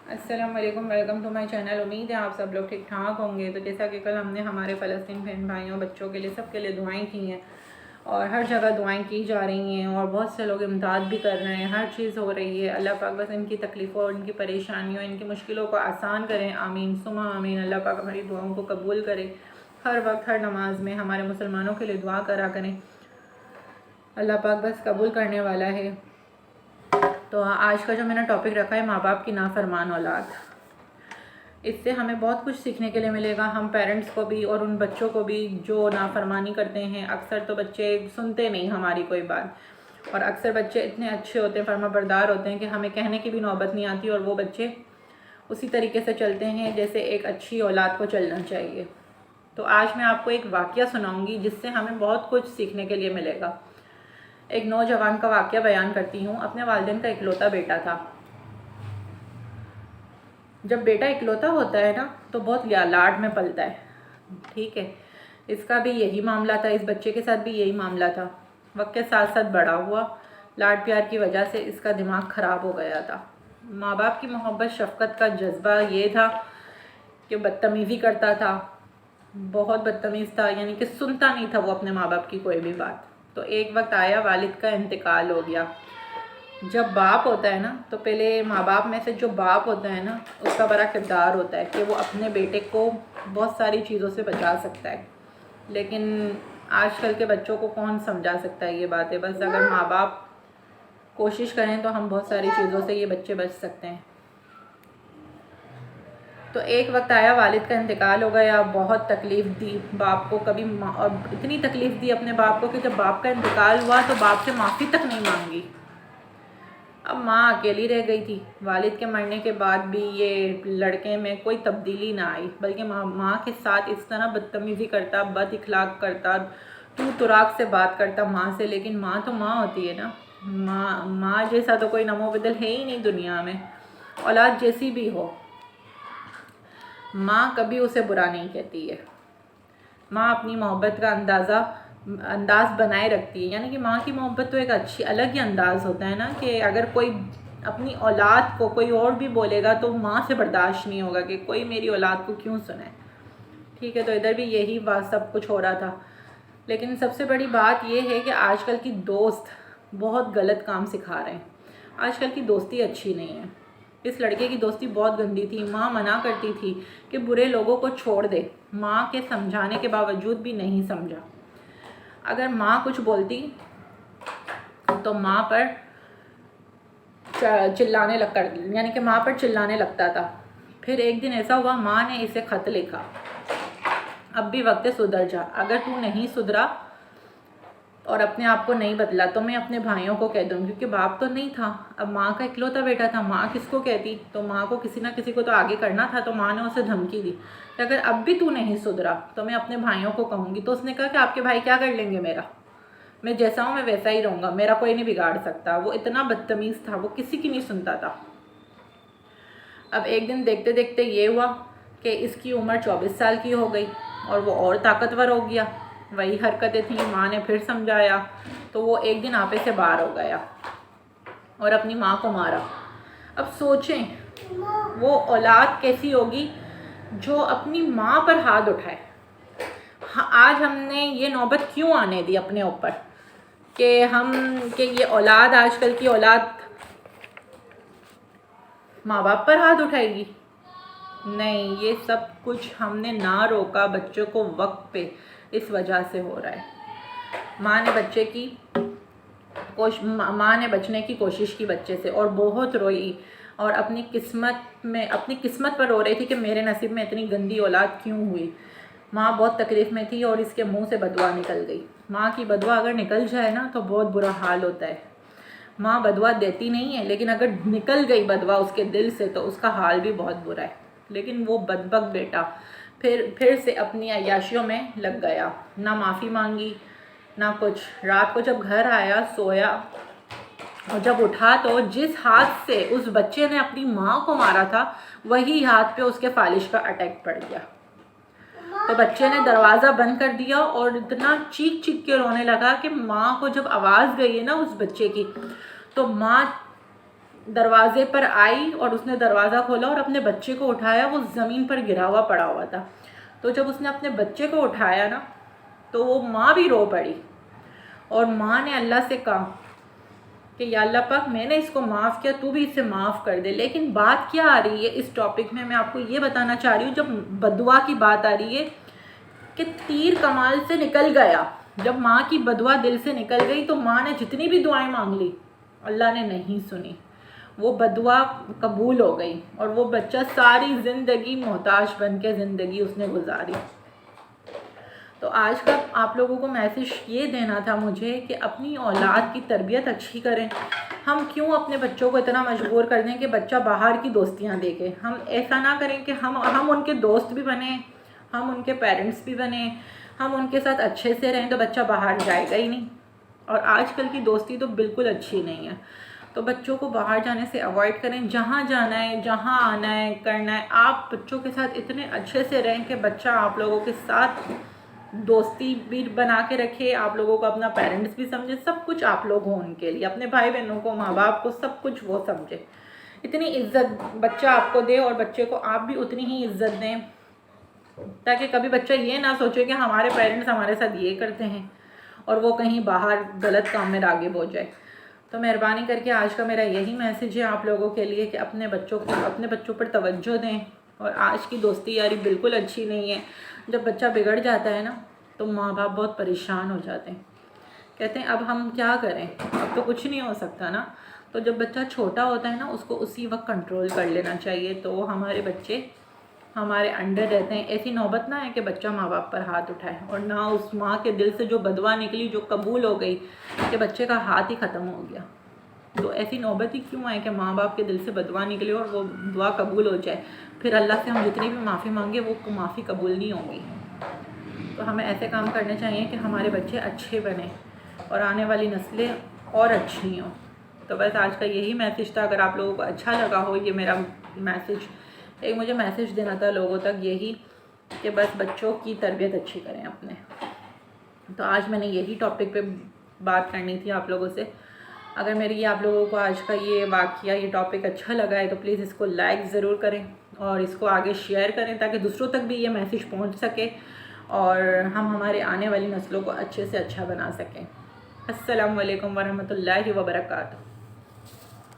अस्सलाम वालेकुम, welcome to my channel. उम्मीद है आप सब लोग ठीक ठाक होंगे। तो जैसा कि कल हमने हमारे फ़लस्तीन बहन भाइयों बच्चों के लिए सबके लिए दुआएं की हैं और हर जगह दुआएं की जा रही हैं और बहुत से लोग इमदाद भी कर रहे हैं, हर चीज़ हो रही है। अल्लाह पाक बस इनकी तकलीफ़ों, इनकी परेशानियों, इनकी मुश्किलों को आसान करें। आमीन सुमा आमीन। अल्लाह पाक हमारी दुआओं को कबूल करे। हर वक्त हर नमाज में हमारे मुसलमानों के लिए दुआ करा करें। अल्लाह पाक बस कबूल करने वाला है। तो आज का जो मैंने टॉपिक रखा है, माँ बाप की नाफरमान औलाद। इससे हमें बहुत कुछ सीखने के लिए मिलेगा, हम पेरेंट्स को भी और उन बच्चों को भी जो नाफरमानी करते हैं। अक्सर तो बच्चे सुनते नहीं हमारी कोई बात, और अक्सर बच्चे इतने अच्छे होते हैं, फर्माबरदार होते हैं कि हमें कहने की भी नौबत नहीं आती, और वो बच्चे उसी तरीके से चलते हैं जैसे एक अच्छी औलाद को चलना चाहिए। तो आज मैं आपको एक वाक़या सुनाऊंगी जिससे हमें बहुत कुछ सीखने के लिए मिलेगा। एक नौजवान का वाक़या बयान करती हूँ। अपने वालिदैन का इकलौता बेटा था। जब बेटा इकलौता होता है ना तो बहुत लाड में पलता है, ठीक है। इसका भी यही मामला था, इस बच्चे के साथ भी यही मामला था। वक्त के साथ साथ बड़ा हुआ, लाड प्यार की वजह से इसका दिमाग ख़राब हो गया था। माँ बाप की मोहब्बत शफ़क़त का जज्बा ये था कि बदतमीज़ी करता था, बहुत बदतमीज़ था, यानी कि सुनता नहीं था वो अपने माँ बाप की कोई भी बात। तो एक वक्त आया, वालिद का इंतकाल हो गया। जब बाप होता है ना तो पहले माँ बाप में से जो बाप होता है ना उसका बड़ा किरदार होता है कि वो अपने बेटे को बहुत सारी चीज़ों से बचा सकता है। लेकिन आजकल के बच्चों को कौन समझा सकता है ये बातें। बस अगर माँ बाप कोशिश करें तो हम बहुत सारी चीज़ों से ये बच्चे बच सकते हैं। तो एक वक्त आया, वालिद का इंतकाल हो गया। बहुत तकलीफ़ दी बाप को, कभी और इतनी तकलीफ़ दी अपने बाप को कि जब बाप का इंतकाल हुआ तो बाप से माफ़ी तक नहीं मांगी। अब माँ अकेली रह गई थी। वालिद के मरने के बाद भी ये लड़के में कोई तब्दीली ना आई, बल्कि माँ के साथ इस तरह बदतमीज़ी करता, बद इखलाक करता, तू तुराक से बात करता माँ से। लेकिन माँ तो माँ होती है ना, माँ जैसा तो कोई नमो बदल है ही नहीं दुनिया में। औलाद जैसी भी हो, माँ कभी उसे बुरा नहीं कहती है। माँ अपनी मोहब्बत का अंदाज़ बनाए रखती है। यानी कि माँ की मोहब्बत तो एक अच्छी अलग ही अंदाज़ होता है ना, कि अगर कोई अपनी औलाद को कोई और भी बोलेगा तो माँ से बर्दाश्त नहीं होगा कि कोई मेरी औलाद को क्यों सुने, ठीक है। तो इधर भी यही बात सब कुछ हो रहा था। लेकिन सबसे बड़ी बात यह है कि आजकल की दोस्त बहुत गलत काम सिखा रहे हैं। आजकल की दोस्ती अच्छी नहीं है। इस लड़के की दोस्ती बहुत गंदी थी। माँ मना करती थी कि बुरे लोगों को छोड़ दे, माँ के समझाने के बावजूद भी नहीं समझा। अगर माँ कुछ बोलती तो माँ पर चिल्लाने लग कर यानी कि माँ पर चिल्लाने लगता था। फिर एक दिन ऐसा हुआ, माँ ने इसे ख़त लिखा, अब भी वक्त है सुधर जा। अगर तू नहीं सुधरा और अपने आप को नहीं बदला तो मैं अपने भाइयों को कह दूँगी, क्योंकि बाप तो नहीं था। अब माँ का इकलौता बेटा था, माँ किसको कहती। तो माँ को किसी ना किसी को तो आगे करना था। तो माँ ने उसे धमकी दी कि अगर अब भी तू नहीं सुधरा तो मैं अपने भाइयों को कहूँगी। तो उसने कहा कि आपके भाई क्या कर लेंगे, मैं जैसा हूँ मैं वैसा ही रहूँगा, मेरा कोई नहीं बिगाड़ सकता। वो इतना बदतमीज़ था, वो किसी की नहीं सुनता था। अब एक दिन देखते देखते ये हुआ कि इसकी उम्र 24 साल की हो गई और वो और ताकतवर हो गया। वही हरकतें थी, माँ ने फिर समझाया तो वो एक दिन आपे से बाहर हो गया और अपनी माँ को मारा। अब सोचें वो औलाद कैसी होगी जो अपनी माँ पर हाथ उठाए। हाँ, आज हमने ये नौबत क्यों आने दी अपने ऊपर कि ये औलाद, आजकल की औलाद माँ बाप पर हाथ उठाएगी। नहीं, ये सब कुछ हमने ना रोका बच्चों को वक्त पे, इस वजह से हो रहा है। माँ ने बचने की कोशिश की बच्चे से और बहुत रोई और अपनी किस्मत पर रो रही थी कि मेरे नसीब में इतनी गंदी औलाद क्यों हुई। माँ बहुत तकलीफ़ में थी और इसके मुंह से बदुआ निकल गई। माँ की बदुआ अगर निकल जाए ना तो बहुत बुरा हाल होता है। माँ बदुआ देती नहीं है, लेकिन अगर निकल गई बदुआ उसके दिल से तो उसका हाल भी बहुत बुरा है। लेकिन वो बदबक बेटा फिर से अपनी अय्याशियों में लग गया, ना माफ़ी मांगी ना कुछ। रात को जब घर आया, सोया और जब उठा तो जिस हाथ से उस बच्चे ने अपनी माँ को मारा था वही हाथ पे उसके फालिश का अटैक पड़ गया। तो बच्चे ने दरवाज़ा बंद कर दिया और इतना चीख चीख के रोने लगा कि माँ को जब आवाज़ गई है ना उस बच्चे की, तो माँ दरवाजे पर आई और उसने दरवाज़ा खोला और अपने बच्चे को उठाया, वो ज़मीन पर गिरा हुआ पड़ा हुआ था। तो जब उसने अपने बच्चे को उठाया ना, तो वो माँ भी रो पड़ी और माँ ने अल्लाह से कहा कि या अल्लाह पाक, मैंने इसको माफ़ किया, तू भी इसे माफ़ कर दे। लेकिन बात क्या आ रही है इस टॉपिक में, मैं आपको ये बताना चाह रही हूँ, जब बदुआ की बात आ रही है कि तीर कमाल से निकल गया, जब माँ की बदुआ दिल से निकल गई तो माँ ने जितनी भी दुआएं मांग ली, अल्लाह ने नहीं सुनी। वो बदुआ कबूल हो गई और वो बच्चा सारी ज़िंदगी मोहताज बन के ज़िंदगी उसने गुजारी। तो आज का आप लोगों को मैसेज ये देना था मुझे कि अपनी औलाद की तरबियत अच्छी करें। हम क्यों अपने बच्चों को इतना मजबूर कर दें कि बच्चा बाहर की दोस्तियां देखे। हम ऐसा ना करें कि हम उनके दोस्त भी बने, हम उनके पेरेंट्स भी बने, हम उनके साथ अच्छे से रहें, तो बच्चा बाहर जाएगा ही नहीं। और आजकल की दोस्ती तो बिल्कुल अच्छी नहीं है। तो बच्चों को बाहर जाने से अवॉइड करें। जहाँ जाना है, जहाँ आना है, करना है, आप बच्चों के साथ इतने अच्छे से रहें कि बच्चा आप लोगों के साथ दोस्ती भी बना के रखे, आप लोगों को अपना पेरेंट्स भी समझे, सब कुछ आप लोग हो उनके लिए, अपने भाई बहनों को, माँ बाप को, सब कुछ वो समझे। इतनी इज्जत बच्चा आपको दे और बच्चे को आप भी उतनी ही इज्जत दें, ताकि कभी बच्चा ये ना सोचे कि हमारे पेरेंट्स हमारे साथ ये करते हैं और वो कहीं बाहर गलत काम में राग़िब हो जाए। तो मेहरबानी करके आज का मेरा यही मैसेज है आप लोगों के लिए कि अपने बच्चों पर तवज्जो दें। और आज की दोस्ती यारी बिल्कुल अच्छी नहीं है। जब बच्चा बिगड़ जाता है ना, तो माँ बाप बहुत परेशान हो जाते हैं, कहते हैं अब हम क्या करें, अब तो कुछ नहीं हो सकता ना। तो जब बच्चा छोटा होता है ना, उसको उसी वक्त कंट्रोल कर लेना चाहिए, तो हमारे बच्चे हमारे अंडर रहते हैं। ऐसी नौबत ना है कि बच्चा माँ बाप पर हाथ उठाए, और ना उस माँ के दिल से जो बदवा निकली, जो कबूल हो गई, कि बच्चे का हाथ ही ख़त्म हो गया। तो ऐसी नौबत ही क्यों आए कि माँ बाप के दिल से बदवा निकले और वो दुआ कबूल हो जाए, फिर अल्लाह से हम जितनी भी माफ़ी मांगे वो माफ़ी कबूल नहीं होगी। तो हमें ऐसे काम करने चाहिए कि हमारे बच्चे अच्छे बने और आने वाली नस्लें और अच्छी हों। तो बस आज का यही मैसेज था। अगर आप लोगों को अच्छा लगा हो ये मेरा मैसेज, एक मुझे मैसेज देना था लोगों तक यही, कि बस बच्चों की तरबियत अच्छी करें अपने। तो आज मैंने यही टॉपिक पे बात करनी थी आप लोगों से। अगर मेरी आप लोगों को आज का ये वाक़या, ये टॉपिक अच्छा लगा है तो प्लीज़ इसको लाइक ज़रूर करें और इसको आगे शेयर करें, ताकि दूसरों तक भी ये मैसेज पहुंच सके और हम हमारे आने वाली नस्लों को अच्छे से अच्छा बना सकें। अस्सलामु अलैकुम वरहमतुल्लाहि वबरकातुहू।